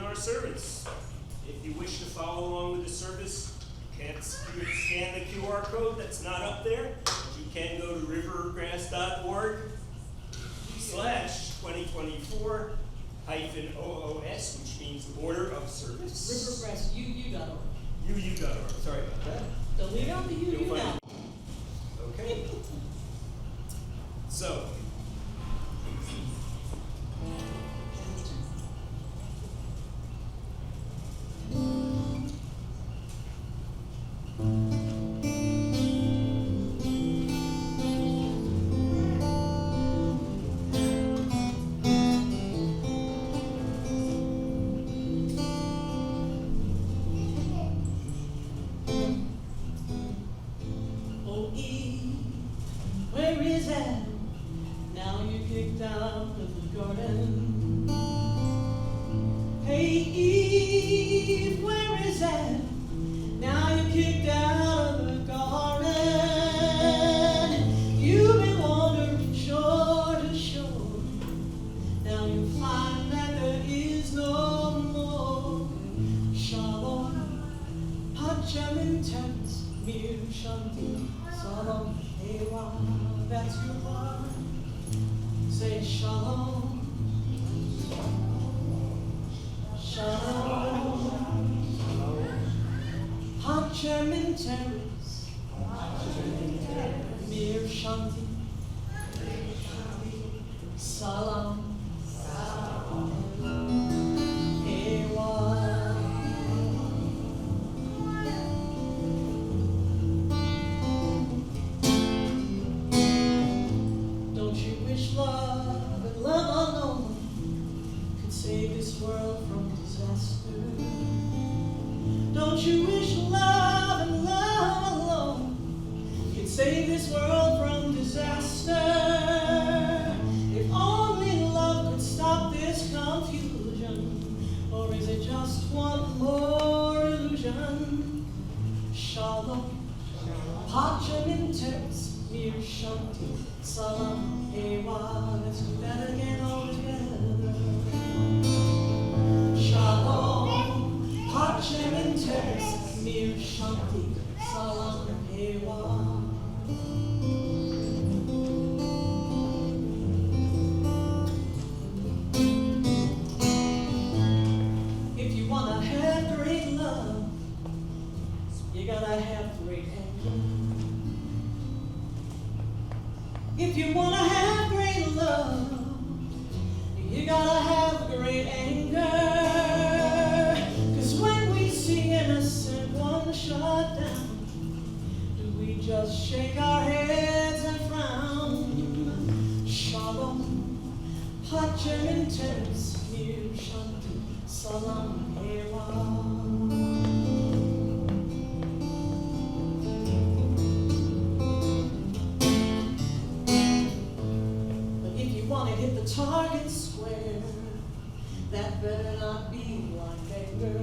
our service. If you wish to follow along with the service, you can't scan the QR code that's not up there, but you can go to rivergrass.org/2024-OOS, which means Order of Service. Rivergrass, UU.org. UU.org, sorry about that. Don't leave out the UU You'll now. find- Okay. So, Oh, Eve, where is Adam? Now you're kicked out of the garden. Hey, Eve, where is Adam? Now you're kicked out of the garden. You've been wandering shore to shore. Now you find that there is no more. Shalom, Hachem in Terence, Mir Shanti, Salam, Ewa, that's your word. Say Shalom, Shalom, Hachem in Terence, Mir Shanti, Salam, Ewa. Don't you wish love and love alone could save this world from disaster? Don't you wish love and love alone could save this world from disaster? If only love could stop this confusion, or is it just one more illusion? Shalom, Hachem in Teretz, Mir Shanti, Salam, Ewa. Let's do that again all together. Shalom, Hachem in Teretz, Mir Shanti, Salam, Ewa. If you wanna have great love, you gotta have great anger. If you wanna have great love, you gotta have great anger. 'Cause when we see innocent one shut down, do we just shake our heads and frown? Shalom, Hachem in Teretz, Mir Shanti, Salam, Ewa. Hit the target square, that better not be blind anger.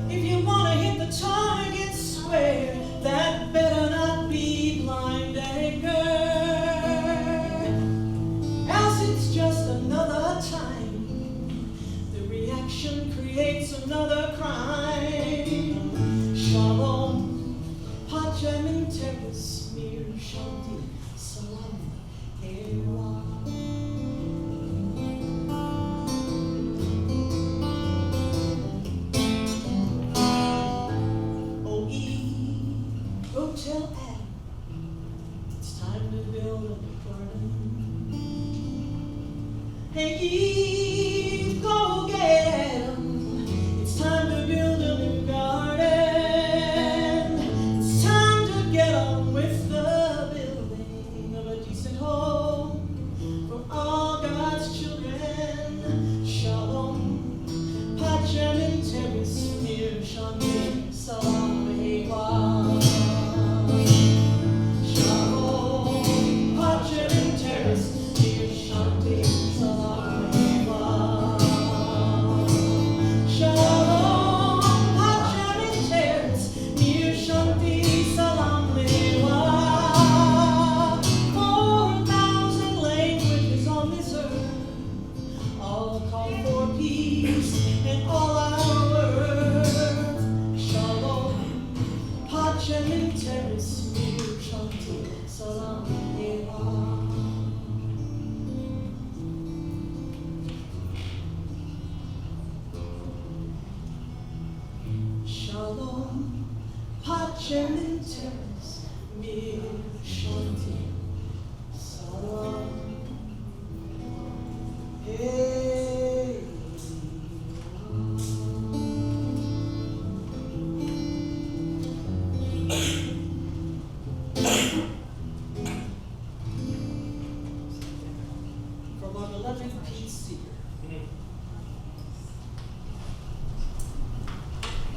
If you wanna hit the target square, that better not be blind anger. Else it's just another time. The reaction creates another crime. Shalom, Hachem in Teretz, Mir Shanti, Salam. Oh, Eve, go tell Adam it's time to build a new garden. Hey, Eve, go get Adam. It's time to build a new garden. It's time to get on with the building of a decent home for all God's children. Shalom, Hachem in Teretz, Mir Shanti, Salam, Ewa. Shalom, Hachem in Teretz, Mir Shanti, Salam, Ewa. Sherman Terrace, Mir Shanti, Salam. Hey. From our beloved Pete Seeger.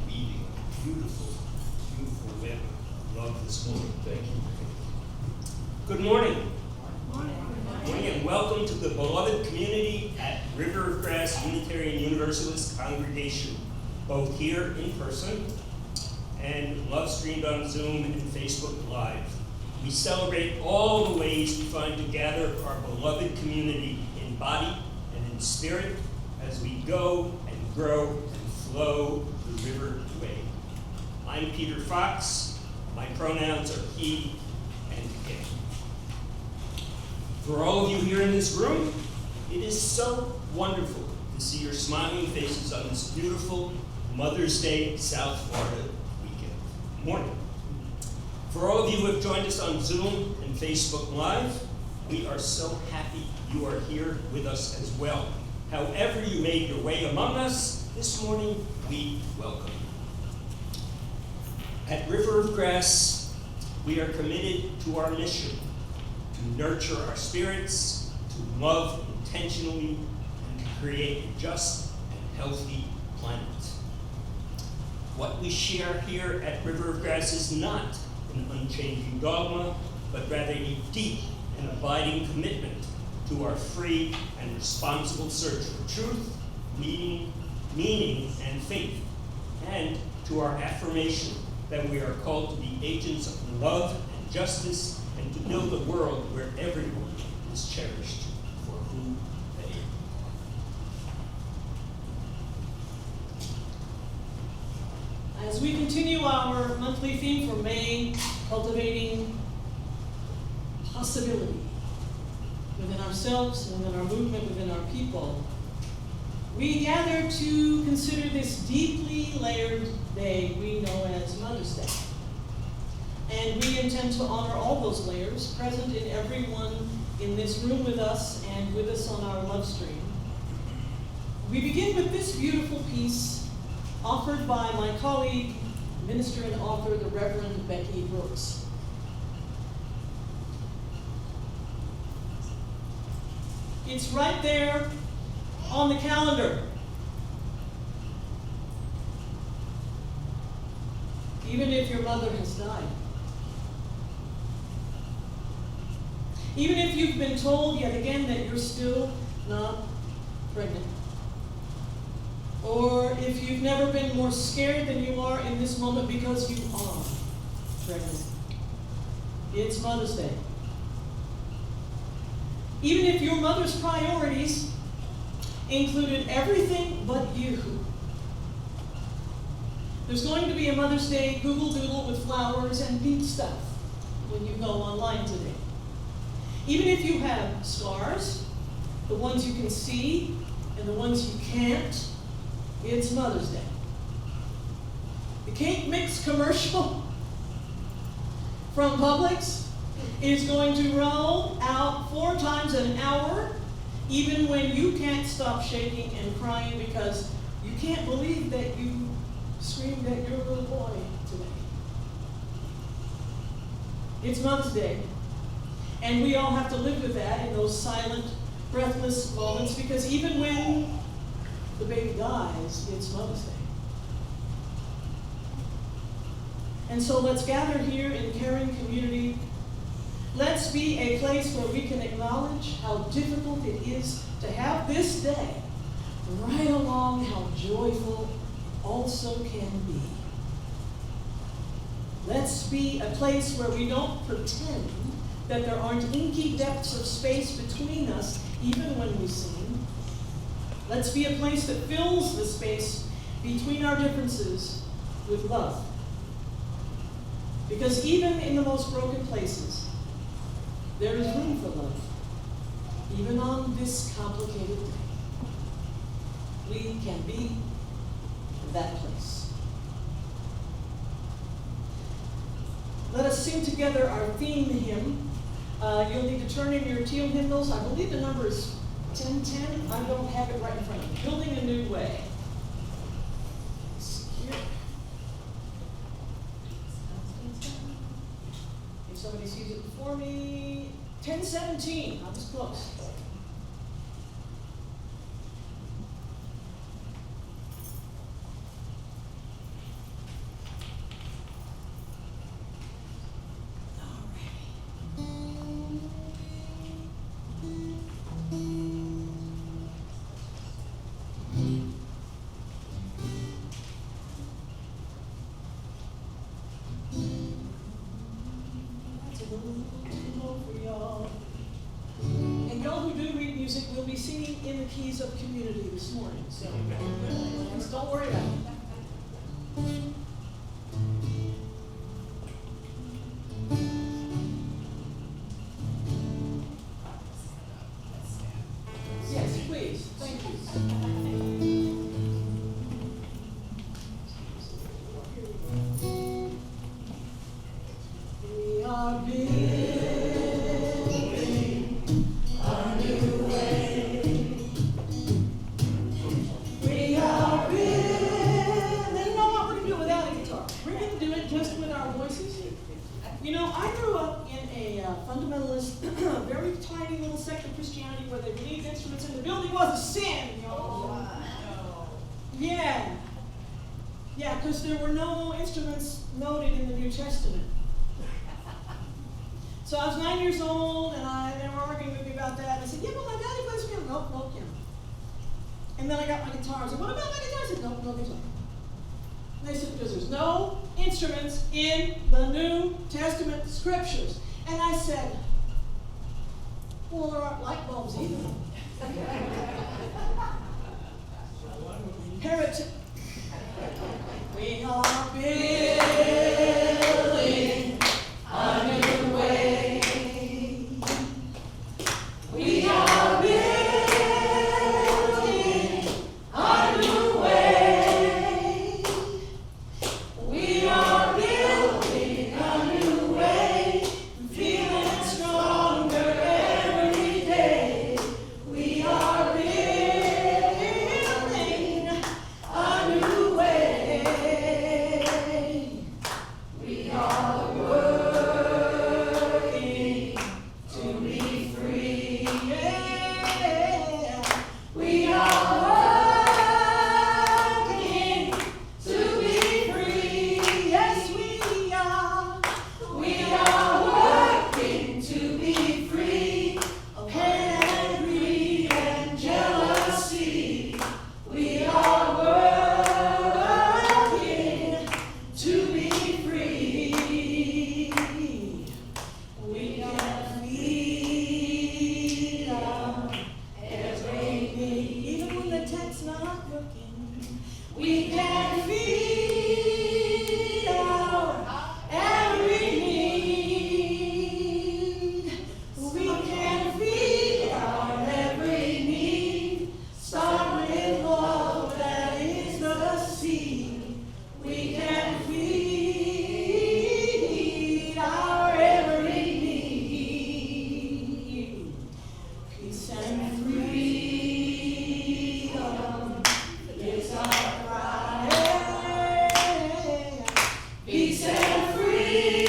Reading, beautiful, beautiful weather. Love this morning. Thank you. Good morning. Morning and welcome to the beloved community at River of Grass Unitarian Universalist Congregation, both here in person and love streamed on Zoom and Facebook Live. We celebrate all the ways we find to gather our beloved community in body and in spirit as we go and grow and flow the river way. I'm Peter Fox. My pronouns are he and it. For all of you here in this room, it is so wonderful to see your smiling faces on this beautiful Mother's Day South Florida weekend. Morning. For all of you who have joined us on Zoom and Facebook Live, we are so happy you are here with us as well. However you made your way among us this morning, we welcome you. At River of Grass, we are committed to our mission to nurture our spirits, to love intentionally, and to create a just and healthy planet. What we share here at River of Grass is not an unchanging dogma, but rather a deep and abiding commitment to our free and responsible search for truth, meaning, and faith, and to our affirmation that we are called to be agents of love and justice and to build a world where everyone is cherished for who they are. As we continue our monthly theme for May, cultivating possibility within ourselves, within our movement, within our people, we gather to consider this deeply layered day we know as Mother's Day. And we intend to honor all those layers present in everyone in this room with us and with us on our love stream. We begin with this beautiful piece offered by my colleague, minister and author, the Reverend Becky Brooks. It's right there on the calendar. Even if your mother has died. Even if you've been told yet again that you're still not pregnant. Or if you've never been more scared than you are in this moment because you are pregnant. It's Mother's Day. Even if your mother's priorities included everything but you. There's going to be a Mother's Day Google Doodle with flowers and pink stuff when you go online today. Even if you have scars, the ones you can see and the ones you can't, it's Mother's Day. The cake mix commercial from Publix is going to roll out 4 times an hour, even when you can't stop shaking and crying because you can't believe that you screamed at your little boy today. It's Mother's Day. And we all have to live with that in those silent, breathless moments because even when the baby dies, it's Mother's Day. And so let's gather here in caring community. Let's be a place where we can acknowledge how difficult it is to have this day, right along how joyful it also can be. Let's be a place where we don't pretend that there aren't inky depths of space between us, even when we sing. Let's be a place that fills the space between our differences with love. Because even in the most broken places, there is room for love, even on this complicated day. We can be that place. Let us sing together our theme hymn. You'll need to turn in your teal hymnals. I believe the number is 1010. I don't have it right in front of me. Building a New Way. Here. If somebody sees it before me, 1017. I was close. And y'all who do read music will be singing in the keys of community this morning, so just don't worry about it. Yes, please. Thank you. We are building a new way. We are building. You know what? We're going to do it without a guitar. We're going to do it just with our voices. You know, I grew up in a fundamentalist, very tiny little sect of Christianity where they believed instruments in the building was a sin. You know? Yeah. Yeah, because there were no instruments noted in the New Testament. So I was 9 years old, and they were arguing with me about that. And I said, yeah, but my daddy plays piano. Nope, no piano. And then I got my guitar. I said, what about my guitar? I said, nope, no guitar. And they said, because there's no instruments in the New Testament scriptures. And I said, well, there aren't light bulbs either. Heretic. We are building a new way. We are building a new way. We are building a new way. Feeling stronger every day. We are building a new way. We are working to be free. Yeah. We are working to be free. Yes, we are. We are working to be free of hate and greed and jealousy. We are working to be free. We can freedom every need, even when the tech's not working. We can feed our every need. We can feed our every need. Start with love, that is the seed. We can feed our every need. Peace and freedom is our cry. Peace and freedom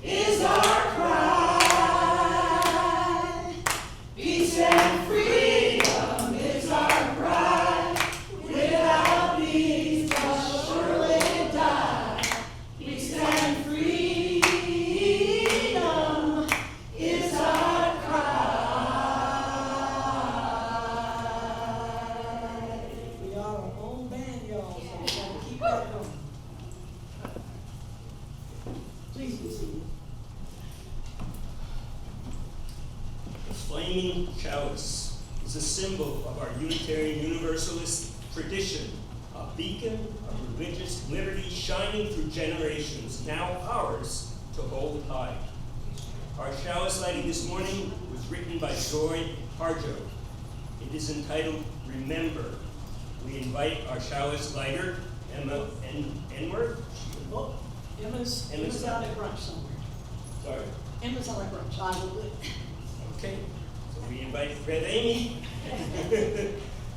is our cry. Peace and freedom is our cry. Without these, we'll surely die. Peace and freedom is our cry. We are our own band, y'all, so we gotta keep that going. Please be seated. The flaming chalice is a symbol of our Unitarian Universalist tradition, a beacon of religious liberty shining through generations, now ours to hold high. Our chalice lighting this morning was written by Joy Harjo. It is entitled Remember. We invite our chalice lighter, Emma Enwer, Emma's out at brunch somewhere. Sorry. Emma's out at brunch. I will do it. Okay, so we invite Red Amy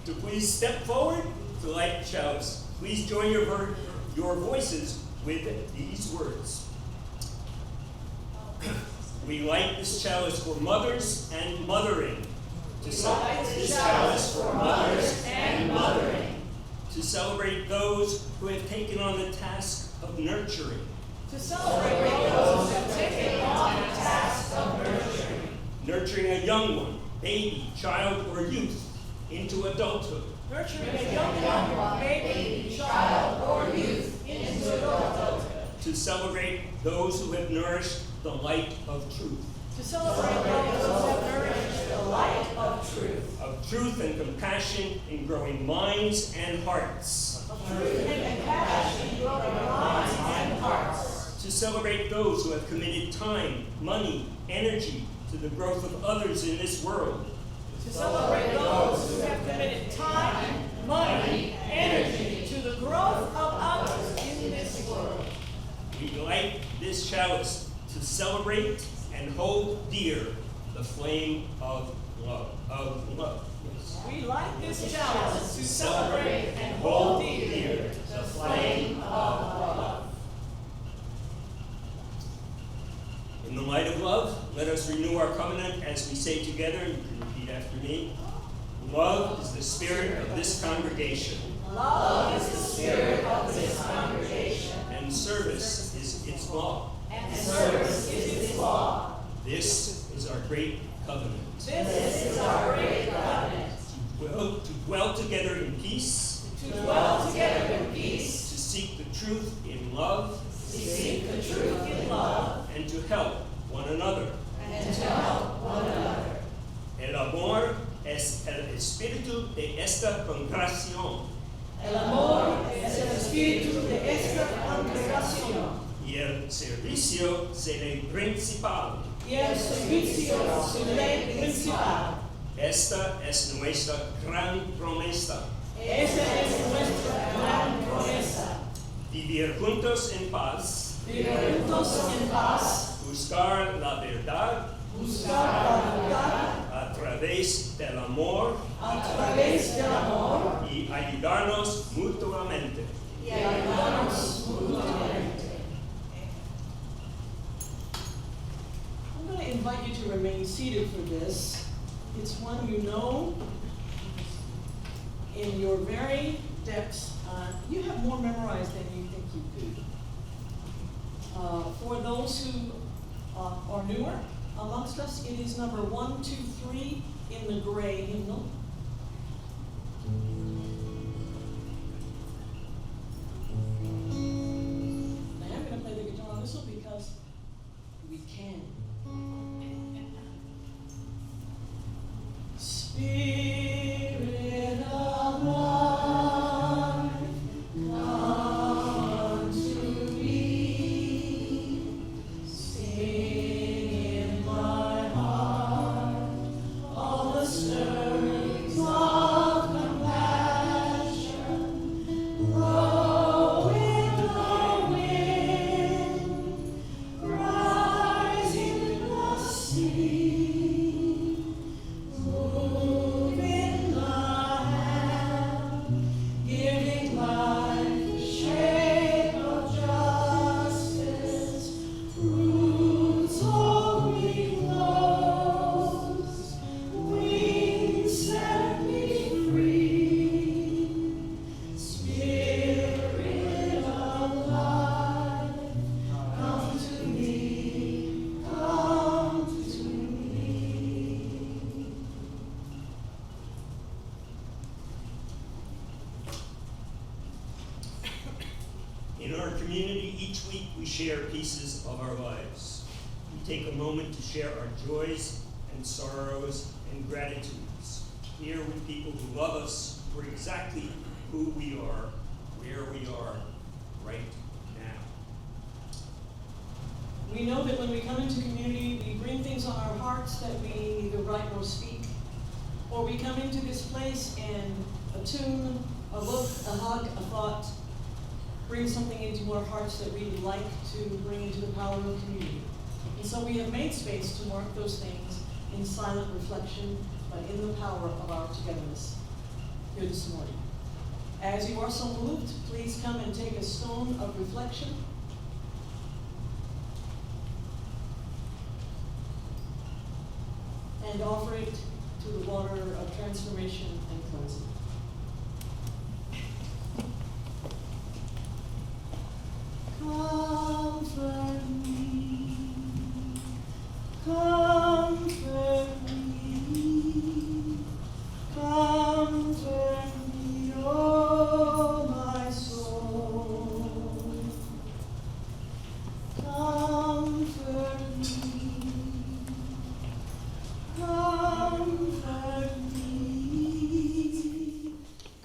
to please step forward to light the chalice. Please join your voices with these words. We light this chalice for mothers and mothering. To celebrate those who have taken on the task of nurturing. Nurturing a young one, baby, child, or youth into adulthood. To celebrate those who have nourished the light of truth. Of truth and compassion in growing minds and hearts. To celebrate those who have committed time, money, energy to the growth of others in this world. To celebrate those who have committed time, money, energy to the growth of others in this world. We light this chalice to celebrate and hold dear the flame of love. Yes. We light this chalice to celebrate and hold dear the flame of love. In the light of love, let us renew our covenant as we say together, you can repeat after me. Love is the spirit of this congregation. Love is the spirit of this congregation. And service is its law. And service is its law. This is our great covenant. This is our great covenant. To dwell together in peace. To dwell together in peace. To seek the truth in love. To seek the truth in love. And to help one another. And to help one another. El amor es el espíritu de esta congregación. El amor es el espíritu de esta congregación. Y el servicio es el principal. Y el servicio es el principal. Esta es nuestra gran promesa. Esa es nuestra gran promesa. Vivir juntos en paz. Vivir juntos en paz. Buscar la verdad. Buscar la verdad. A través del amor. A través del amor. Y ayudarnos mutuamente. Y ayudarnos mutuamente. I'm going to invite you to remain seated for this. It's one you know in your very depths. You have more memorized than you think you do. For those who are newer amongst us, it is number 123 in the gray hymnal. Now I'm going to play the guitar on this one because we can. Spirit of life, come to me. Sing in my heart all the stirrings of compassion. Blow in the wind, rise in the sea. Move in the hand, giving life shape of justice. Roots only flows, wings set me free. Spirit of life, come to me, come to me. In our community, each week we share pieces of our lives. We take a moment to share our joys and sorrows and gratitudes. Here with people who love us for exactly who we are, where we are right now. We know that when we come into community, we bring things on our hearts that we neither write nor speak. Or we come into this place and a tune, a look, a hug, a thought bring something into our hearts that we would like to bring into the power of community. And so we have made space to mark those things in silent reflection, but in the power of our togetherness here this morning. As you are so moved, please come and take a stone of reflection. And offer it to the water of transformation and cleansing. Comfort me, comfort me, comfort me, oh my soul. Comfort me, comfort me,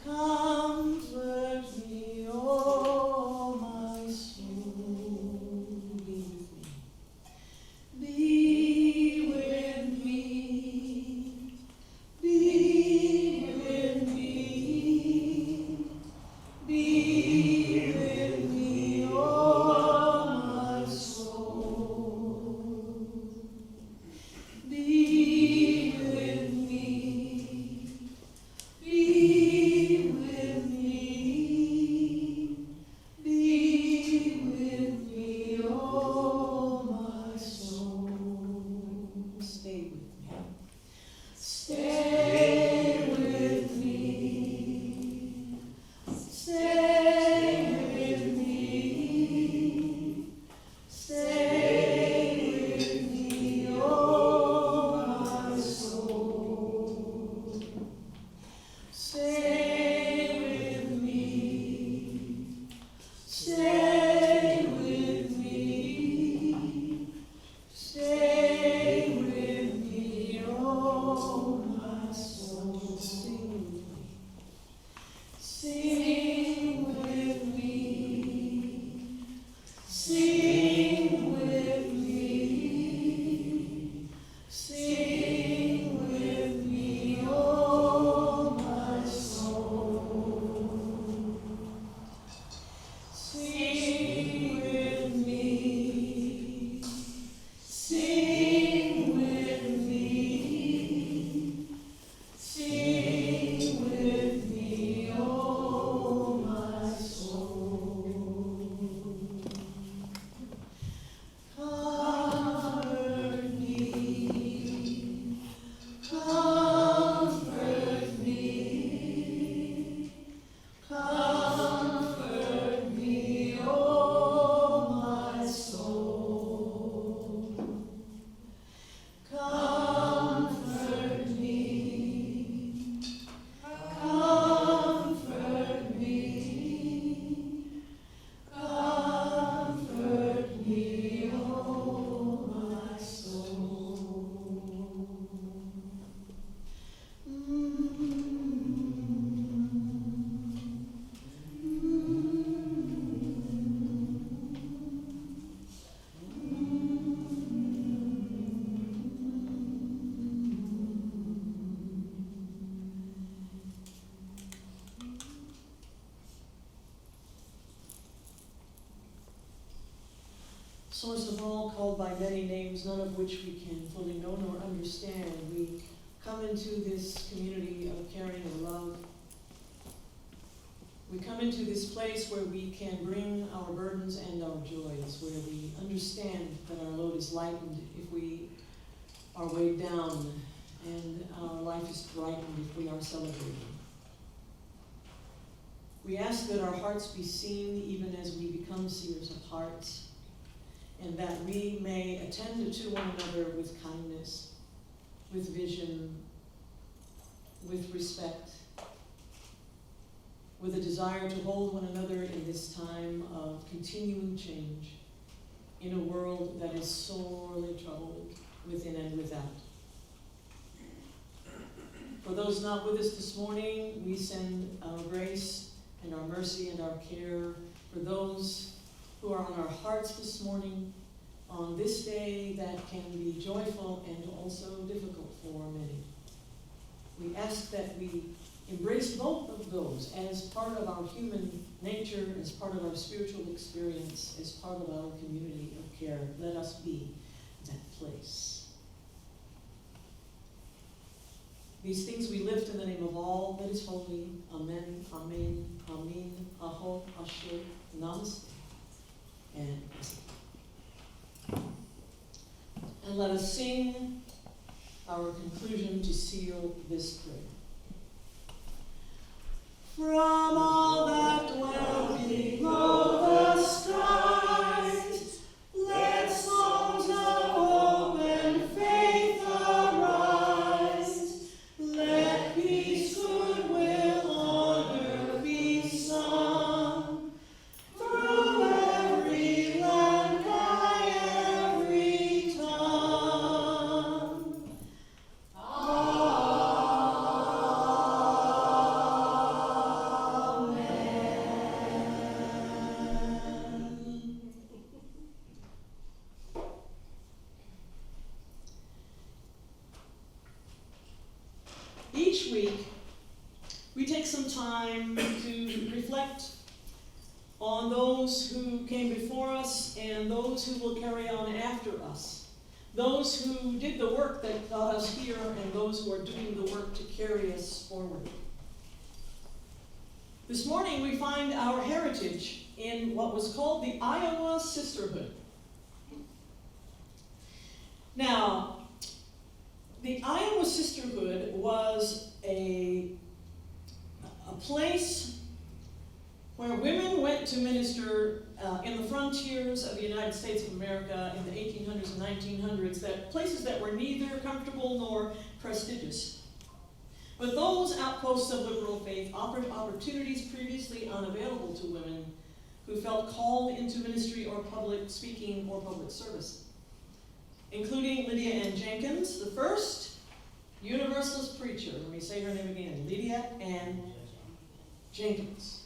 comfort me, oh my soul. Be with me, be with me, be with me, oh my soul. Be with me, be with me, be with me, oh my soul. Stay with me. Stay with me. Stay with me. Stay with me, oh my soul. Stay with me. Stay with me. Stay with me, oh my soul. Sing with me. Sing with me. Sing with me, oh my soul. Sing with me. Sing with me. Sing with me, oh my soul. Comfort me, comfort me, comfort me, oh my soul. Comfort me, comfort me, comfort me, oh my soul. Source of all, called by many names, none of which we can fully know nor understand, we come into this community of caring and love. We come into this place where we can bring our burdens and our joys, where we understand that our load is lightened if we are weighed down, and our life is brightened if we are celebrating. We ask that our hearts be seen even as we become seers of hearts, and that we may attend to one another with kindness, with vision, with respect, with a desire to hold one another in this time of continuing change in a world that is sorely troubled within and without. For those not with us this morning, we send our grace and our mercy and our care for those who are on our hearts this morning, on this day that can be joyful and also difficult for many. We ask that we Embrace both of those as part of our human nature, as part of our spiritual experience, as part of our community of care. Let us be that place. These things we lift in the name of all that is holy. Amen, amen, amen, aho, asher, namaste, and let us sing our conclusion to seal this prayer. From all that dwell below the skies, let songs of hope and faith arise. Let peace, goodwill, honor be sung through every land, by every tongue. Each week, we take some time to reflect on those who came before us and those who will carry on after us. Those who did the work that got us here and those who are doing the work to carry us forward. This morning, we find our heritage in what was called the Iowa Sisterhood. Now, the Iowa Sisterhood was a place where women went to minister in the frontiers of the United States of America in the 1800s and 1900s, places that were neither comfortable nor prestigious. But those outposts of liberal faith offered opportunities previously unavailable to women who felt called into ministry or public speaking or public service, including Lydia Ann Jenkins, the first Universalist preacher. Let me say her name again, Lydia Ann Jenkins.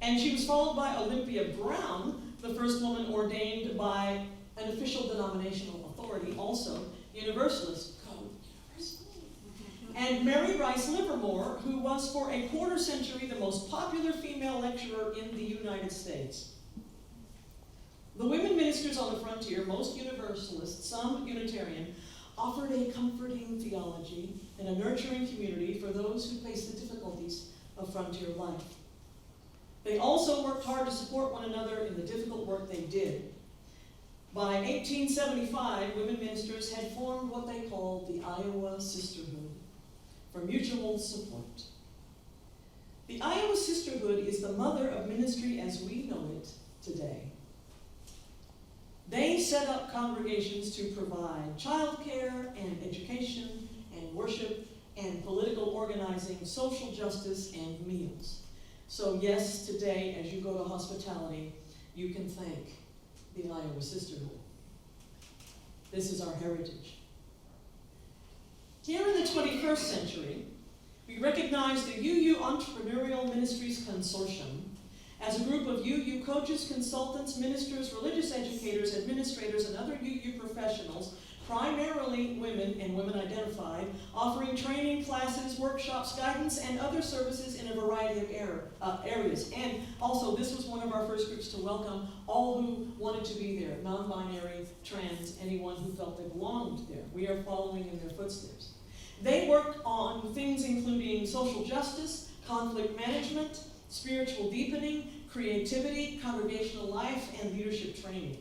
And she was followed by Olympia Brown, the first woman ordained by an official denominational authority, also Universalist. Go Universal. And Mary Rice Livermore, who was for a quarter century the most popular female lecturer in the United States. The women ministers on the frontier, most Universalist, some Unitarian, offered a comforting theology and a nurturing community for those who faced the difficulties of frontier life. They also worked hard to support one another in the difficult work they did. By 1875, women ministers had formed what they called the Iowa Sisterhood for mutual support. The Iowa Sisterhood is the mother of ministry as we know it today. They set up congregations to provide childcare and education and worship and political organizing, social justice, and meals. So yes, today, as you go to hospitality, you can thank the Iowa Sisterhood. This is our heritage. Here in the 21st century, we recognize the UU Entrepreneurial Ministries Consortium as a group of UU coaches, consultants, ministers, religious educators, administrators, and other UU professionals, primarily women and women identified, offering training, classes, workshops, guidance, and other services in a variety of areas. And also, this was one of our first groups to welcome all who wanted to be there, non-binary, trans, anyone who felt they belonged there. We are following in their footsteps. They work on things including social justice, conflict management, spiritual deepening, creativity, congregational life, and leadership training.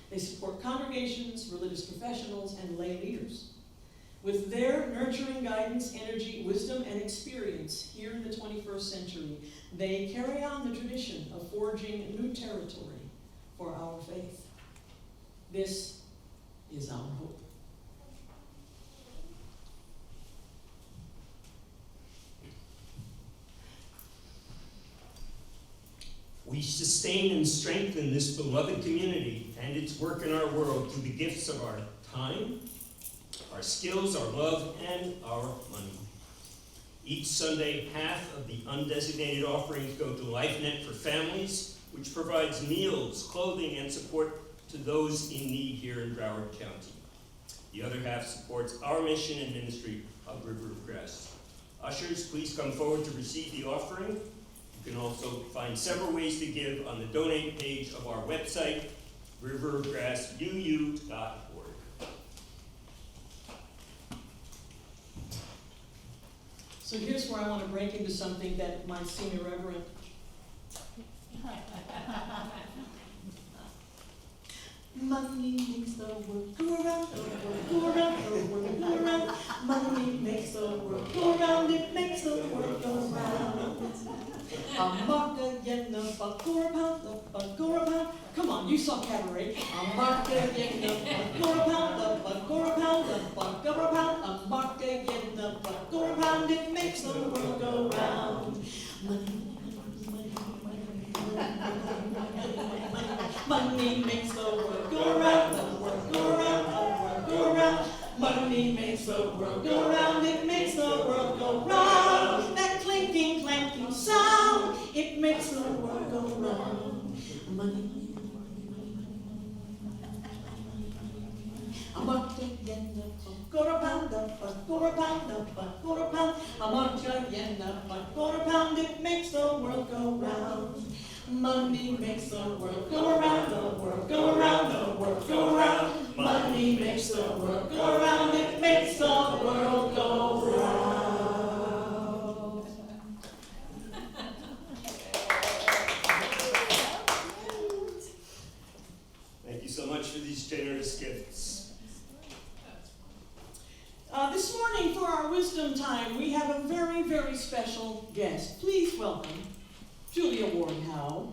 They support congregations, religious professionals, and lay leaders. With their nurturing guidance, energy, wisdom, and experience here in the 21st century, they carry on the tradition of forging new territory for our faith. This is our hope. We sustain and strengthen this beloved community and its work in our world through the gifts of our time, our skills, our love, and our money. Each Sunday, half of the undesignated offerings go to LifeNet for Families, which provides meals, clothing, and support to those in need here in Broward County. The other half supports our mission and ministry of River of Grass. Ushers, please come forward to receive the offering. You can also find several ways to give on the donate page of our website, rivergrassuu.org. So here's where I want to break into something that might seem irreverent. Money makes the world go around, the world go around, the world go around. Money makes the world go around, it makes the world go round. A mark again, a buck or a pound, a buck or a pound. Come on, you saw Cabaret. A mark again, a buck or a pound, a buck or a pound, a buck or a pound. A mark again, a buck or a pound, it makes the world go round. Money makes the world go round, the world go round, the world go round. Money makes the world go round, it makes the world go round. That clinking, clanking sound, it makes the world go round. Money. A mark again, a buck or a pound, a buck or a pound, a buck or a pound. A mark again, a buck or a pound, it makes the world go round. Money makes the world go around, the world go around, the world go around. Money makes the world go around, it makes the world go round. Thank you so much for these generous gifts. This morning for our wisdom time, we have a very, very special guest. Please welcome Julia Ward Howe.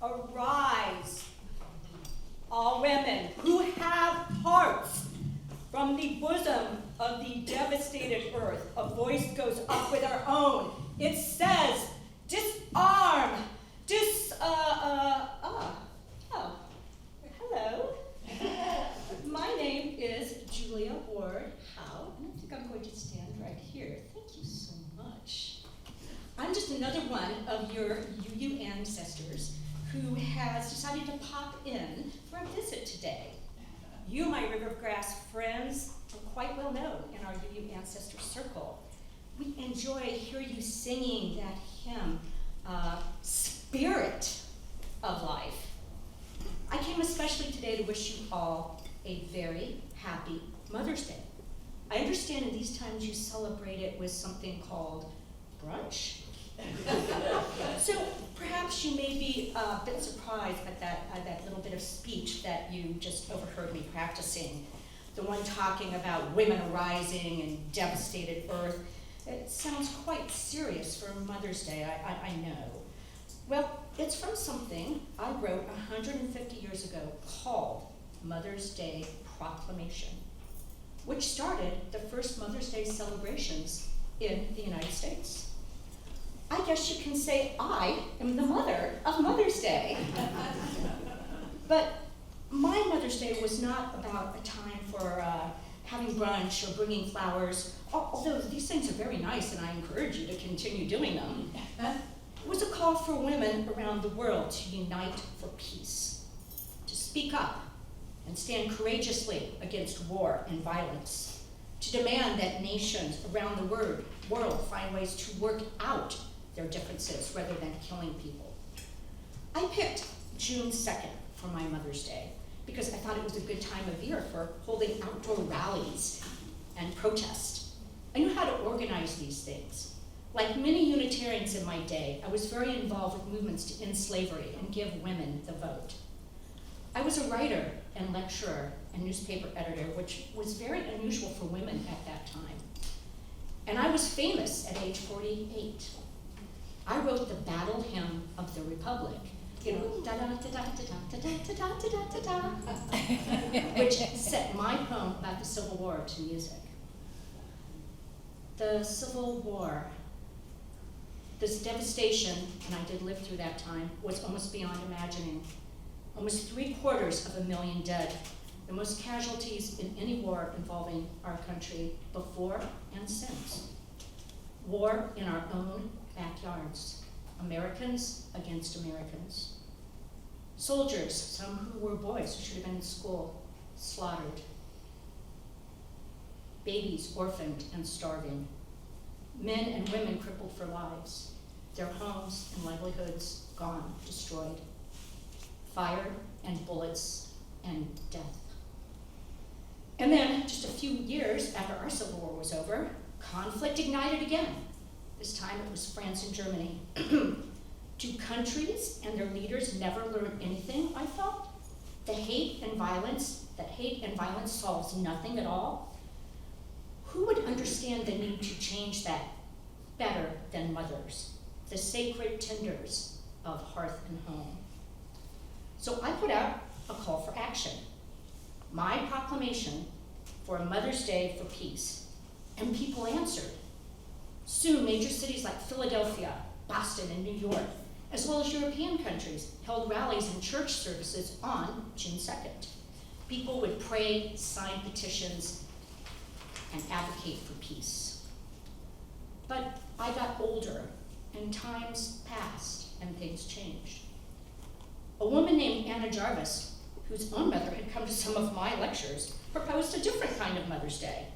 Arise, all women who have hearts. From the bosom of the devastated earth, a voice goes up with our own. It says, disarm, hello. My name is Julia Ward Howe, and I think I'm going to stand right here. Thank you so much. I'm just another one of your UU ancestors who has decided to pop in for a visit today. You, my Rivergrass friends, are quite well known in our UU ancestor circle. We enjoy hearing you singing that hymn, Spirit of Life. I came especially today to wish you all a very happy Mother's Day. I understand in these times you celebrate it with something called brunch. So perhaps you may be a bit surprised at that little bit of speech that you just overheard me practicing. The one talking about women arising and devastated earth. It sounds quite serious for Mother's Day, I know. Well, it's from something I wrote 150 years ago called Mother's Day Proclamation, which started the first Mother's Day celebrations in the United States. I guess you can say I am the mother of Mother's Day. But my Mother's Day was not about a time for having brunch or bringing flowers, although these things are very nice and I encourage you to continue doing them. It was a call for women around the world to unite for peace, to speak up and stand courageously against war and violence, to demand that nations around the world find ways to work out their differences rather than killing people. I picked June 2nd for my Mother's Day because I thought it was a good time of year for holding outdoor rallies and protest. I knew how to organize these things. Like many Unitarians in my day, I was very involved with movements to end slavery and give women the vote. I was a writer and lecturer and newspaper editor, which was very unusual for women at that time. And I was famous at age 48. I wrote the battle hymn of the Republic, you know, da-da-da-da-da-da-da-da-da-da-da, which set my poem about the Civil War to music. The Civil War, this devastation, and I did live through that time, was almost beyond imagining. Almost 750,000 dead, the most casualties in any war involving our country before and since. War in our own backyards, Americans against Americans. Soldiers, some who were boys who should have been in school, slaughtered. Babies orphaned and starving. Men and women crippled for lives. Their homes and livelihoods gone, destroyed. Fire and bullets and death. And then, just a few years after our Civil War was over, conflict ignited again. This time it was France and Germany. Do countries and their leaders never learn anything, I thought? That hate and violence solves nothing at all? Who would understand the need to change that better than mothers, the sacred tenders of hearth and home? So I put out a call for action. My proclamation for a Mother's Day for peace, and people answered. Soon, major cities like Philadelphia, Boston, and New York, as well as European countries, held rallies and church services on June 2nd. People would pray, sign petitions, and advocate for peace. But I got older, and times passed, and things changed. A woman named Anna Jarvis, whose own mother had come to some of my lectures, proposed a different kind of Mother's Day,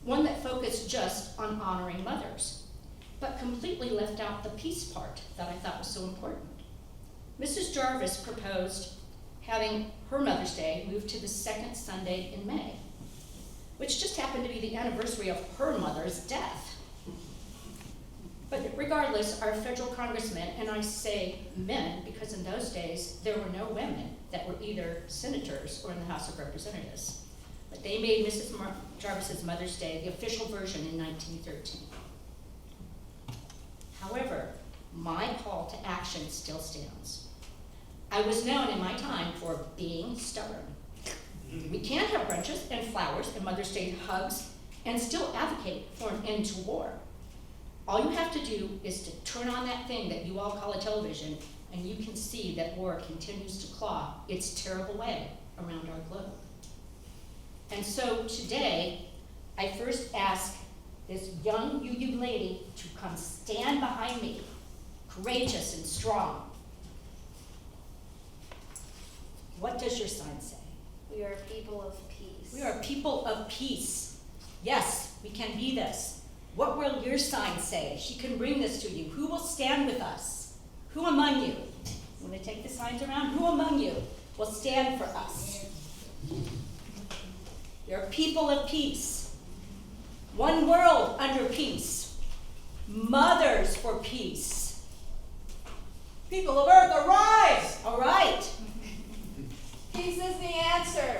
one that focused just on honoring mothers, but completely left out the peace part that I thought was so important. Mrs. Jarvis proposed having her Mother's Day moved to the second Sunday in May, which just happened to be the anniversary of her mother's death. But regardless, our federal congressmen, and I say men because in those days there were no women that were either senators or in the House of Representatives, but they made Mrs. Jarvis's Mother's Day the official version in 1913. However, my call to action still stands. I was known in my time for being stubborn. We can't have brunches and flowers and Mother's Day hugs and still advocate for an end to war. All you have to do is to turn on that thing that you all call a television, and you can see that war continues to claw its terrible way around our globe. And so today, I first ask this young UU lady to come stand behind me, courageous and strong. What does your sign say? We are people of peace. We are people of peace. Yes, we can be this. What will your sign say? She can bring this to you. Who will stand with us? Who among you? I'm going to take the signs around. Who among you will stand for us? We are people of peace. One world under peace. Mothers for peace. People of Earth, arise! All right. Peace is the answer.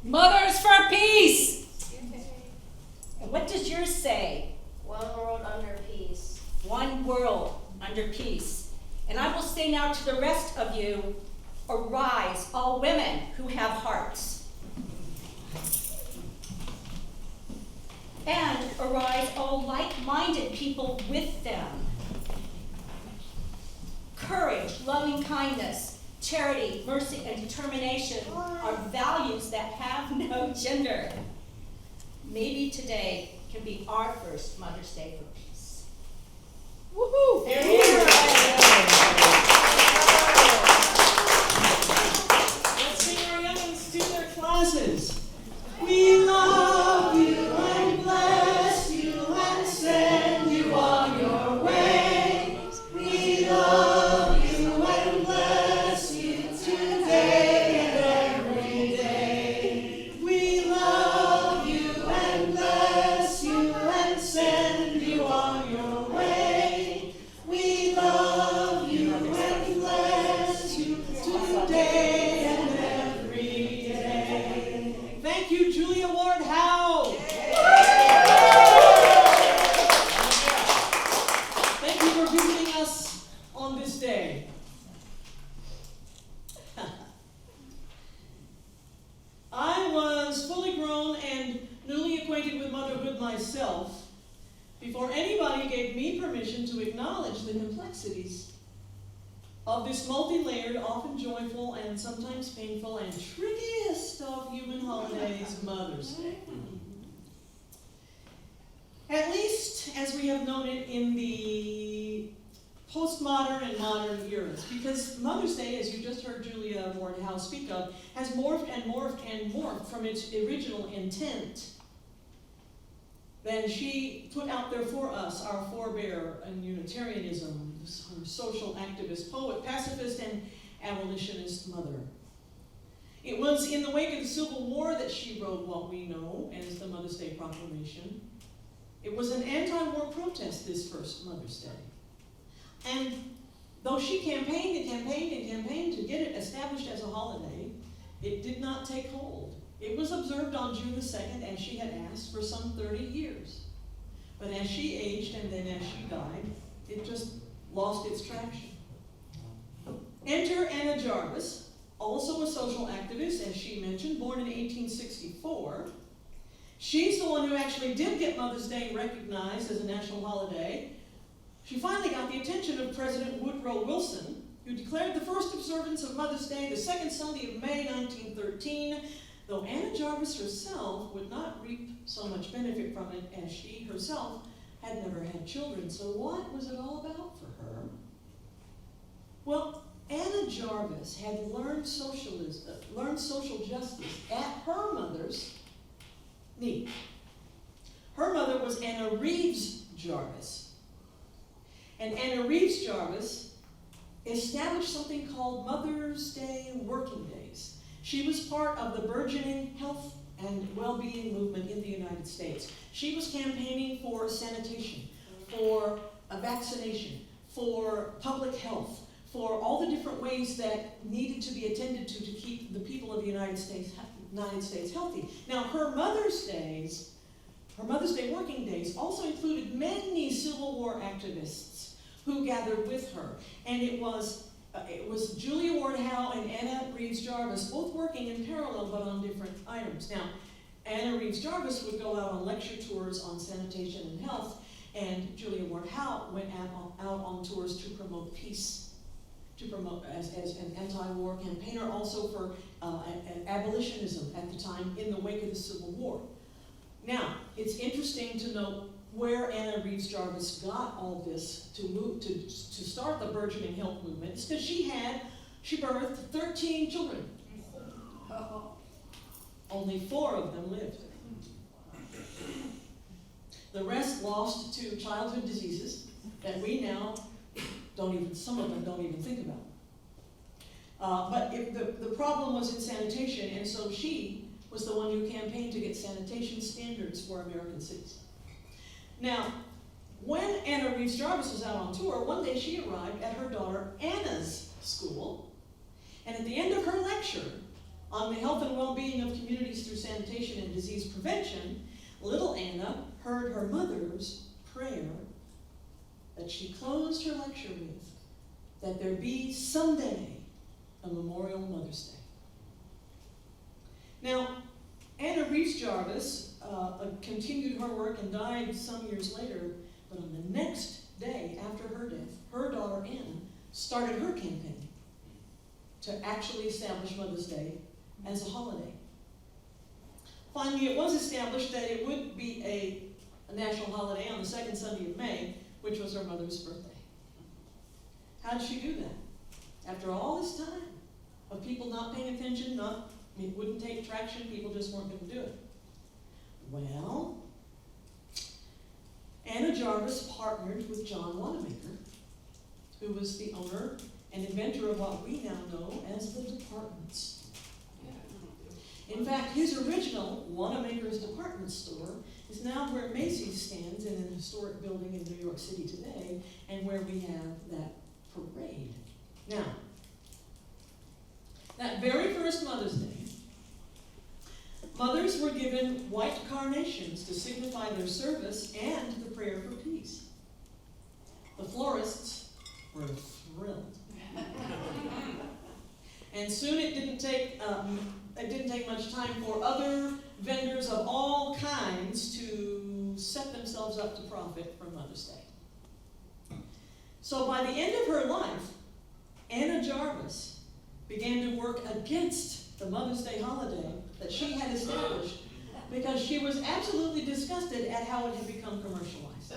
Mothers for peace. And what does yours say? One world under peace. One world under peace. And I will say now to the rest of you, arise, all women who have hearts. And arise, all like-minded people with them. Courage, loving kindness, charity, mercy, and determination are values that have no gender. Maybe today can be our first Mother's Day for peace. Woohoo! There you go. Let's sing our youngins to their classes. We love you and bless you and send you on your way. We love you and bless you today and every day. We love you and bless you and send you on your way. We love you and bless you today and every day. Thank you, Julia Ward Howe. Thank you for visiting us on this day. I was fully grown and newly acquainted with motherhood myself before anybody gave me permission to acknowledge the complexities of this multi-layered, often joyful, and sometimes painful and trickiest of human holidays, Mother's Day. At least as we have known it in the postmodern and modern eras, because Mother's Day, as you just heard Julia Ward Howe speak of, has morphed and morphed and morphed from its original intent. Then she put out there for us, our forebear in Unitarianism, her social activist, poet, pacifist, and abolitionist mother. It was in the wake of the Civil War that she wrote what we know as the Mother's Day Proclamation. It was an anti-war protest, this first Mother's Day. And though she campaigned and campaigned and campaigned to get it established as a holiday, it did not take hold. It was observed on June the 2nd, as she had asked, for some 30 years. But as she aged and then as she died, it just lost its traction. Enter Anna Jarvis, also a social activist, as she mentioned, born in 1864. She's the one who actually did get Mother's Day recognized as a national holiday. She finally got the attention of President Woodrow Wilson, who declared the first observance of Mother's Day the second Sunday of May, 1913, though Anna Jarvis herself would not reap so much benefit from it, as she herself had never had children. So what was it all about for her? Well, Anna Jarvis had learned social justice at her mother's knee. Her mother was Anna Reeves Jarvis. And Anna Reeves Jarvis established something called Mother's Day Working Days. She was part of the burgeoning health and well-being movement in the United States. She was campaigning for sanitation, for a vaccination, for public health, for all the different ways that needed to be attended to keep the people of the United States healthy. Now, her Mother's Day working days also included many Civil War activists who gathered with her. And it was Julia Ward Howe and Anna Reeves Jarvis, both working in parallel but on different items. Now, Anna Reeves Jarvis would go out on lecture tours on sanitation and health, and Julia Ward Howe went out on tours to promote peace, to promote as an anti-war campaigner, also for abolitionism at the time in the wake of the Civil War. Now, it's interesting to note where Anna Reeves Jarvis got all this to start the burgeoning health movement. It's because she birthed 13 children. Only 4 of them lived. The rest lost to childhood diseases that we now some of them don't even think about. But the problem was in sanitation, and so she was the one who campaigned to get sanitation standards for American cities. Now, when Anna Reeves Jarvis was out on tour, one day she arrived at her daughter Anna's school, and at the end of her lecture on the health and well-being of communities through sanitation and disease prevention, little Anna heard her mother's prayer that she closed her lecture with, that there be someday a Memorial Mother's Day. Now, Anna Reeves Jarvis continued her work and died some years later, but on the next day after her death, her daughter Anna started her campaign to actually establish Mother's Day as a holiday. Finally, it was established that it would be a national holiday on the second Sunday of May, which was her mother's birthday. How did she do that? After all this time of people not paying attention, it wouldn't take traction, people just weren't going to do it. Well, Anna Jarvis partnered with John Wanamaker, who was the owner and inventor of what we now know as the departments. In fact, his original Wanamaker's department store is now where Macy's stands in an historic building in New York City today, and where we have that parade. Now, that very first Mother's Day, mothers were given white carnations to signify their service and the prayer for peace. The florists were thrilled. And soon it didn't take much time for other vendors of all kinds to set themselves up to profit from Mother's Day. So by the end of her life, Anna Jarvis began to work against the Mother's Day holiday that she had established, because she was absolutely disgusted at how it had become commercialized.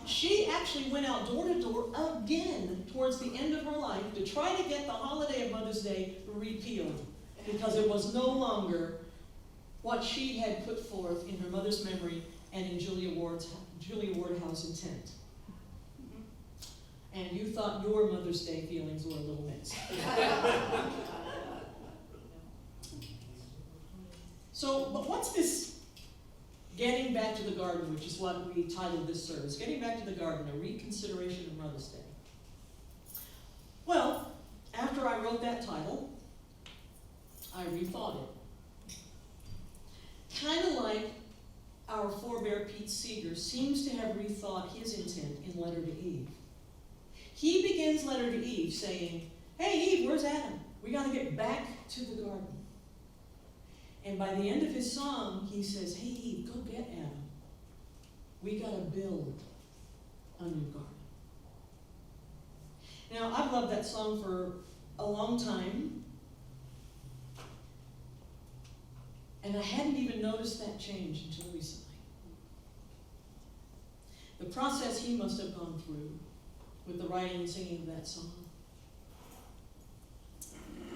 She actually went out door to door again towards the end of her life to try to get the holiday of Mother's Day repealed, because it was no longer what she had put forth in her mother's memory and in Julia Wardhouse's intent. And you thought your Mother's Day feelings were a little mixed. So, but what's this getting back to the garden, which is what we titled this service, Getting Back to the Garden, a Reconsideration of Mother's Day? Well, after I wrote that title, I rethought it. Kind of like our forebear Pete Seeger seems to have rethought his intent in Letter to Eve. He begins Letter to Eve saying, "Hey Eve, where's Adam? We got to get back to the garden." And by the end of his song, he says, "Hey Eve, go get Adam. We got to build a new garden." Now, I've loved that song for a long time, and I hadn't even noticed that change until recently. The process he must have gone through with the writing and singing of that song.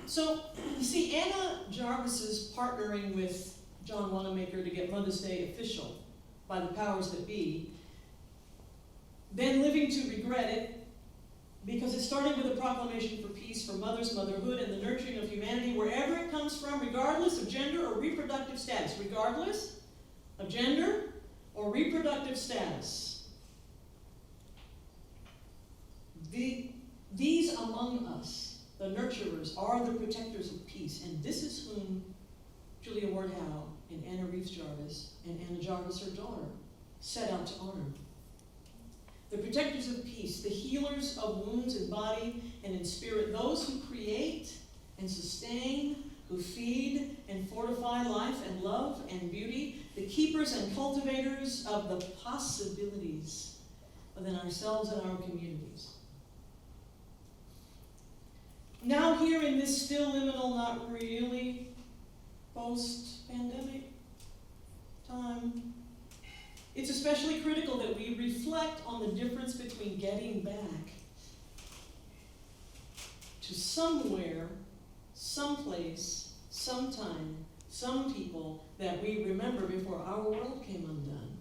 So, you see, Anna Jarvis's partnering with John Wanamaker to get Mother's Day official by the powers that be, then living to regret it, because it started with a proclamation for peace, for mothers, motherhood, and the nurturing of humanity wherever it comes from, regardless of gender or reproductive status. Regardless of gender or reproductive status. These among us, the nurturers, are the protectors of peace, and this is whom Julia Wardhouse and Anna Reeves Jarvis and Anna Jarvis, her daughter, set out to honor. The protectors of peace, the healers of wounds in body and in spirit, those who create and sustain, who feed and fortify life and love and beauty, the keepers and cultivators of the possibilities within ourselves and our communities. Now here in this still liminal, not really, post-pandemic time, it's especially critical that we reflect on the difference between getting back to somewhere, someplace, sometime, some people that we remember before our world came undone,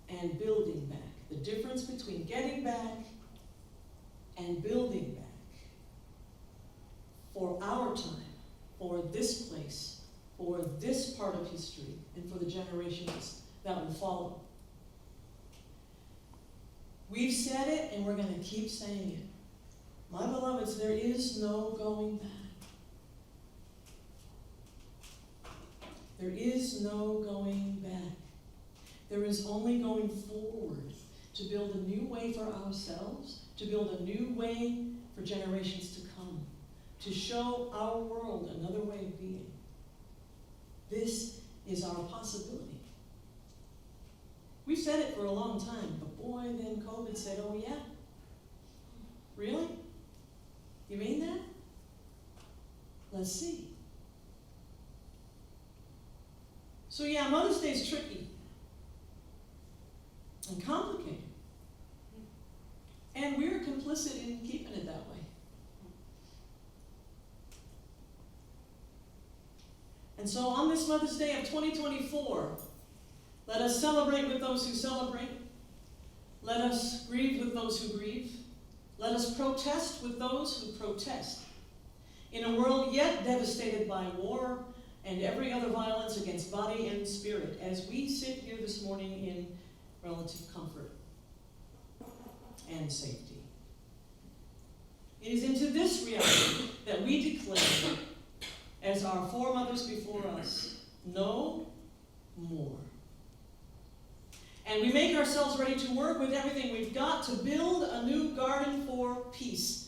and building back. The difference between getting back and building back for our time, for this place, for this part of history, and for the generations that will follow. We've said it, and we're going to keep saying it. My beloveds, there is no going back. There is no going back. There is only going forward to build a new way for ourselves, to build a new way for generations to come, to show our world another way of being. This is our possibility. We've said it for a long time, but boy, then COVID said, "Oh yeah? Really? You mean that? Let's see." So yeah, Mother's Day is tricky and complicated. And we're complicit in keeping it that way. And so on this Mother's Day of 2024, let us celebrate with those who celebrate. Let us grieve with those who grieve. Let us protest with those who protest. In a world yet devastated by war and every other violence against body and spirit, as we sit here this morning in relative comfort and safety. It is into this reality that we declare, as our foremothers before us, no more. And we make ourselves ready to work with everything we've got to build a new garden for peace,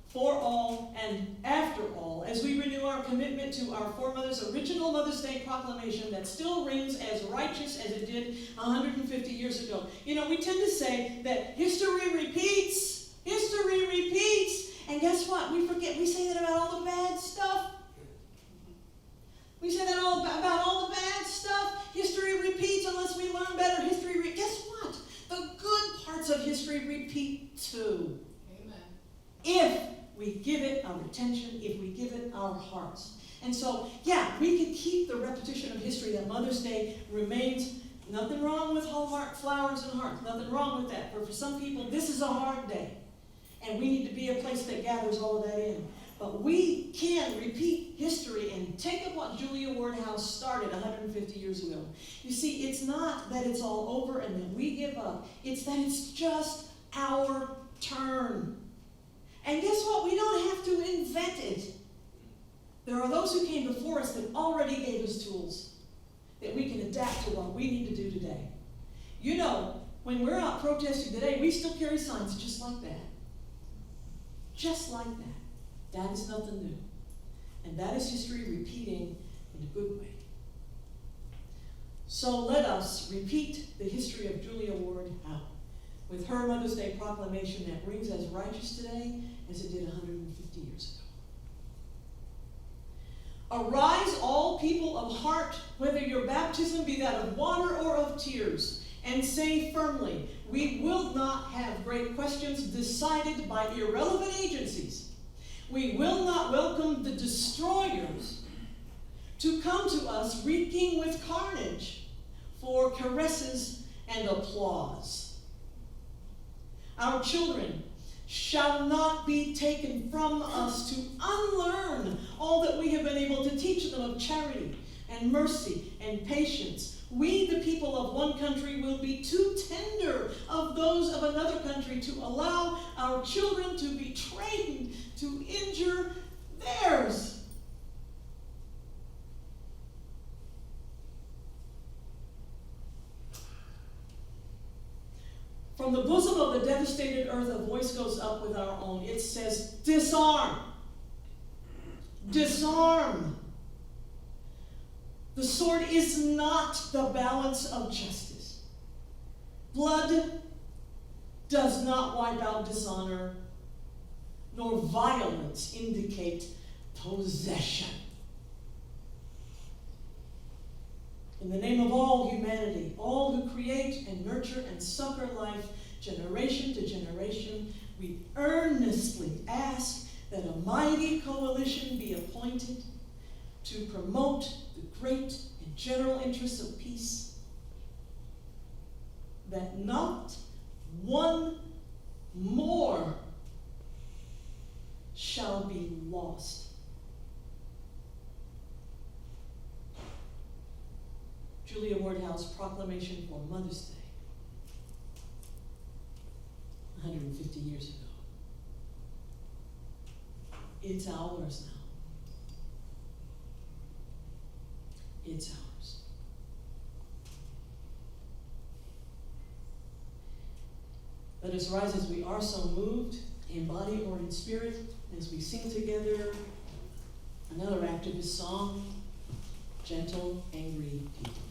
for all and after all, as we renew our commitment to our foremothers' original Mother's Day proclamation that still rings as righteous as it did 150 years ago. You know, we tend to say that history repeats, and guess what? We forget, we say that about all the bad stuff. We say that hearts. And so, yeah, we could keep the repetition of history that Mother's Day remains. Nothing wrong with Hallmark flowers and hearts, nothing wrong with that. But for some people, this is a hard day. And we need to be a place that gathers all of that in. But we can repeat history and take up what Julia Ward House started 150 years ago. You see, it's not that it's all over and that we give up. It's that it's just our turn. And guess what? We don't have to invent it. There are those who came before us that already gave us tools that we can adapt to what we need to do today. You know, when we're out protesting today, we still carry signs just like that. Just like that. That is nothing new. And that is history repeating in a good way. So let us repeat the history of Julia Ward Howe with her Mother's Day proclamation that rings as righteous today as it did 150 years ago. Arise, all people of heart, whether your baptism be that of water or of tears, and say firmly, we will not have great questions decided by irrelevant agencies. We will not welcome the destroyers to come to us reeking with carnage for caresses and applause. Our children shall not be taken from us to unlearn all that we have been able to teach them of charity and mercy and patience. We, the people of one country, will be too tender of those of another country to allow our children to be trained to injure theirs. From the bosom of the devastated earth, a voice goes up with our own. It says, disarm. Disarm. The sword is not the balance of justice. Blood does not wipe out dishonor, nor violence indicate possession. In the name of all humanity, all who create and nurture and succor life, generation to generation, we earnestly ask that a mighty coalition be appointed to promote the great and general interests of peace, that not one more shall be lost. Julia Ward Howe's proclamation for Mother's Day, 150 years ago. It's ours now. It's ours. Let us rise as we are so moved, in body or in spirit, as we sing together another activist song, Gentle, Angry People.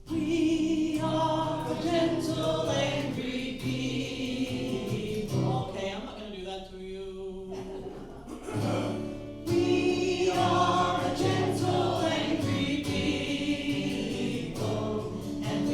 We are the gentle, angry people. Okay, I'm not going to do that to you. We are the gentle, angry people, and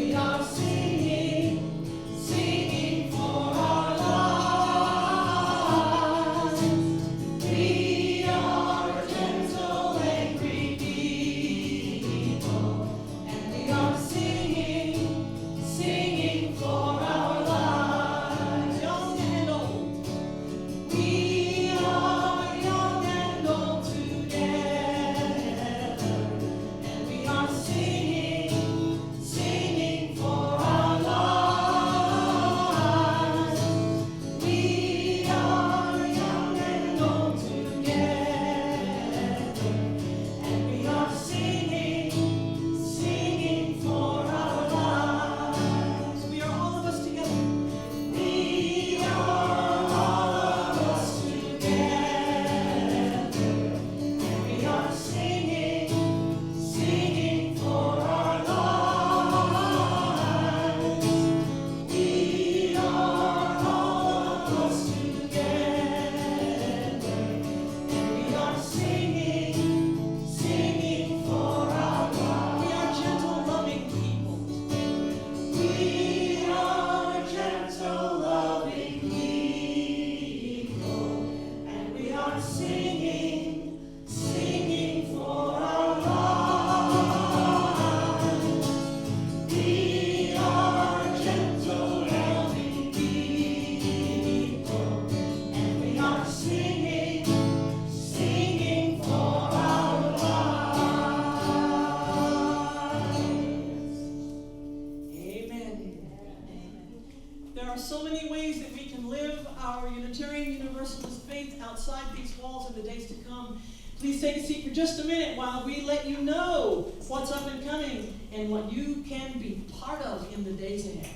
there are so many ways that we can live our Unitarian Universalist faith outside these walls in the days to come. Please take a seat for just a minute while we let you know what's up and coming and what you can be part of in the days ahead.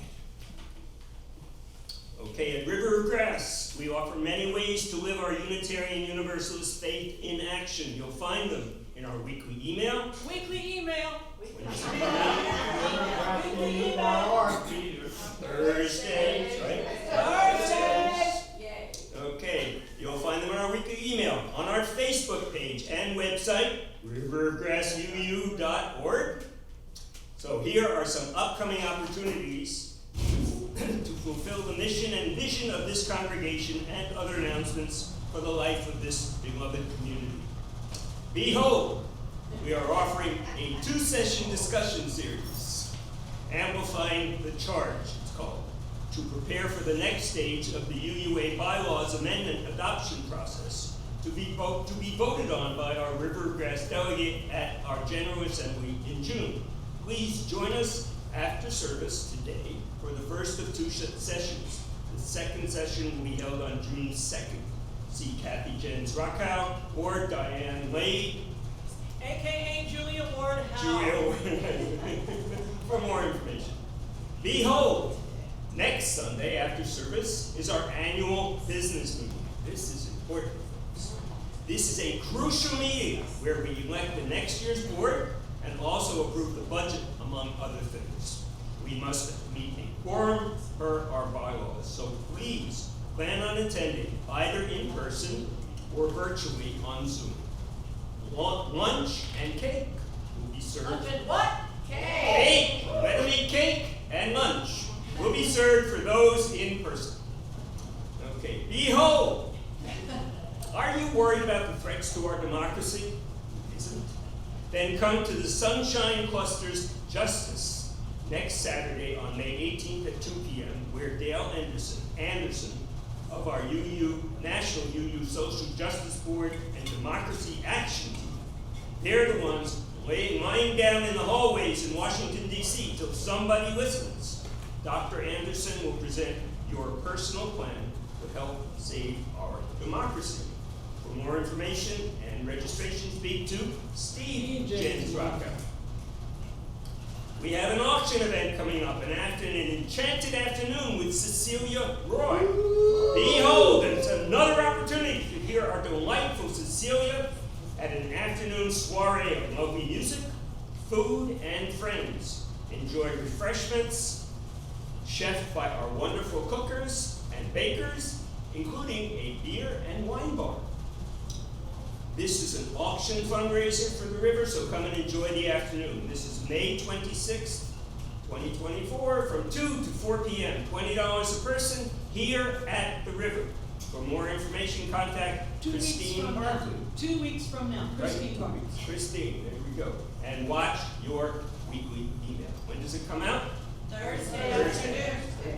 Okay, at River of Grass, we offer many ways to live our Unitarian Universalist faith in action. You'll find them in our weekly email. Weekly email. Thursdays, right? Thursdays. Yay. Okay, you'll find them in our weekly email, on our Facebook page and website, rivergrassuu.org. So here are some upcoming opportunities to fulfill the mission and vision of this congregation and other announcements for the life of this beloved community. Behold, we are offering a 2-session discussion series, Amplifying the Charge, it's called, to prepare for the next stage of the UUA bylaws amendment adoption process to be voted on by our River of Grass delegate at our General Assembly in June. Please join us after service today for the first of 2 sessions. The second session will be held on June 2nd. See Kathy Jens Rockow or Diane Lade, AKA Julia Ward Howe. for more information. Behold, next Sunday after service is our annual business meeting. This is important, folks. This is a crucial meeting where we elect the next year's board and also approve the budget, among other things. We must meet a quorum per our bylaws, so please plan on attending either in person or virtually on Zoom. Lunch and cake will be served. Lunch and what? Cake! Let them eat cake and lunch will be served for those in person. Okay, behold! Are you worried about the threats to our democracy? Isn't? Then come to the Sunshine Cluster's Justice next Saturday on May 18th at 2 p.m., where Dale Anderson of our National UU Social Justice Board and Democracy Action Team, they're the ones lying down in the hallways in Washington, D.C. till somebody listens. Dr. Anderson will present your personal plan to help save our democracy. For more information and registration, speak to Steve Jens Rockow. We have an auction event coming up, an enchanted afternoon with Cecilia Roy. Behold, it's another opportunity to hear our delightful Cecilia at an afternoon soiree of lovely music, food, and friends. Enjoy refreshments, chefed by our wonderful cookers and bakers, including a beer and wine bar. This is an auction fundraiser for the river, so come and enjoy the afternoon. This is May 26th, 2024, from 2 to 4 p.m., $20 a person here at the river. For more information, contact 2 weeks Christine from now. Barkley. 2 weeks from now, Christine Barkley. Christine, there we go. And watch your weekly email. When does it come out? Thursday.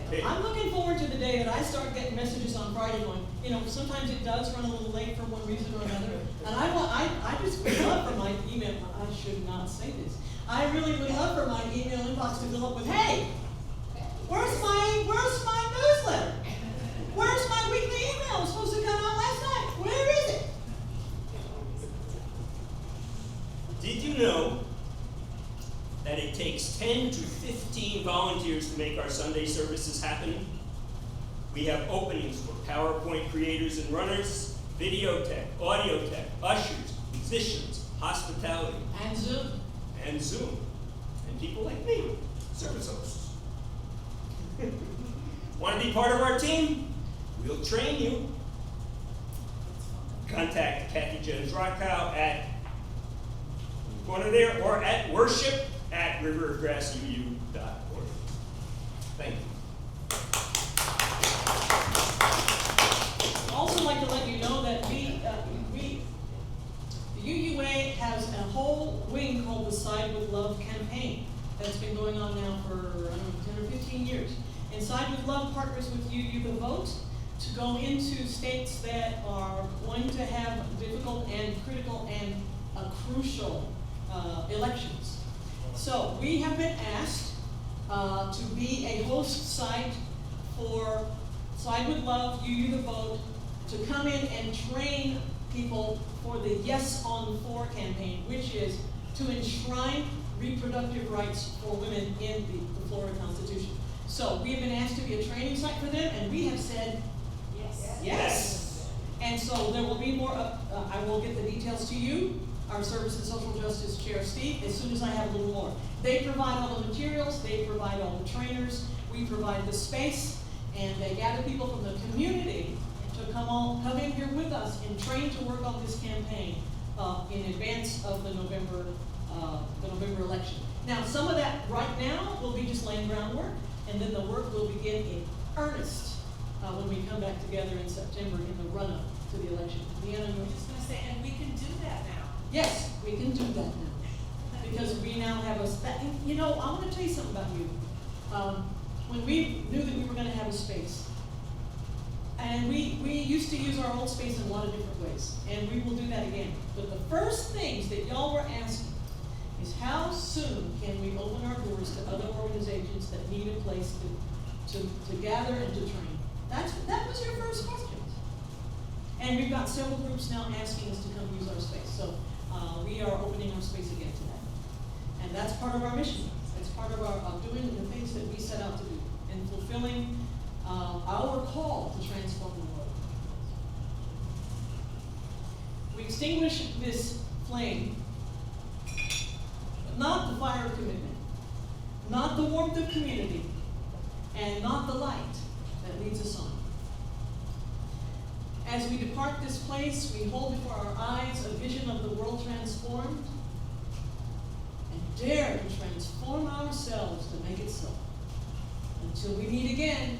Okay. I'm looking forward to the day that I start getting messages on Friday going, sometimes it does run a little late for one reason or another. And I just would love for my email, I should not say this. I really would love for my email inbox to fill up with, hey, where's my newsletter? Where's my weekly email? It was supposed to come out last night. Where is it? Did you know that it takes 10 to 15 volunteers to make our Sunday services happen? We have openings for PowerPoint creators and runners, video tech, audio tech, ushers, musicians, hospitality, And Zoom. and Zoom, and people like me, service hosts. Want to be part of our team? We'll train you. Contact Kathy Jens Rockow at the corner there, or at worship@riverofgrassuu.org. Thank you. I'd also like to let you know that the UUA has a whole wing called the Side with Love campaign that's been going on now for, 10 or 15 years. And Side with Love partners with UU to vote to go into states that are going to have difficult and critical and crucial elections. So we have been asked to be a host site so I would love you to vote to come in and train people for the Yes on 4 campaign, which is to enshrine reproductive rights for women in the Florida Constitution. So we have been asked to be a training site for them, and we have said Yes. yes. And so there will be more, I will get the details to you, our Service and Social Justice Chair Steve, as soon as I have a little more. They provide all the materials, they provide all the trainers, we provide the space, and they gather people from the community to come in here with us and train to work on this campaign in advance of the November election. Now, some of that right now will be just laying groundwork, and then the work will begin in earnest when we come back together in September in the run-up to the election. Deanna, I was just gonna say, and we can do that now. yes, we can do that now. Because we now have you know, I want to tell you something about you. When we knew that we were going to have a space, and we used to use our old space in a lot of different ways, and we will do that again. But the first things that y'all were asking is how soon can we open our doors to other organizations that need a place to gather and to train? That was your first question. And we've got several groups now asking us to come use our space. So we are opening our space again to that. And that's part of our mission. It's part of our doing the things that we set out to do and fulfilling our call to transform the world. We extinguish this flame, but not the fire of commitment, not the warmth of community, and not the light that leads us on. As we depart this place, we hold before our eyes a vision of the world transformed and dare to transform ourselves to make it so. Until we meet again,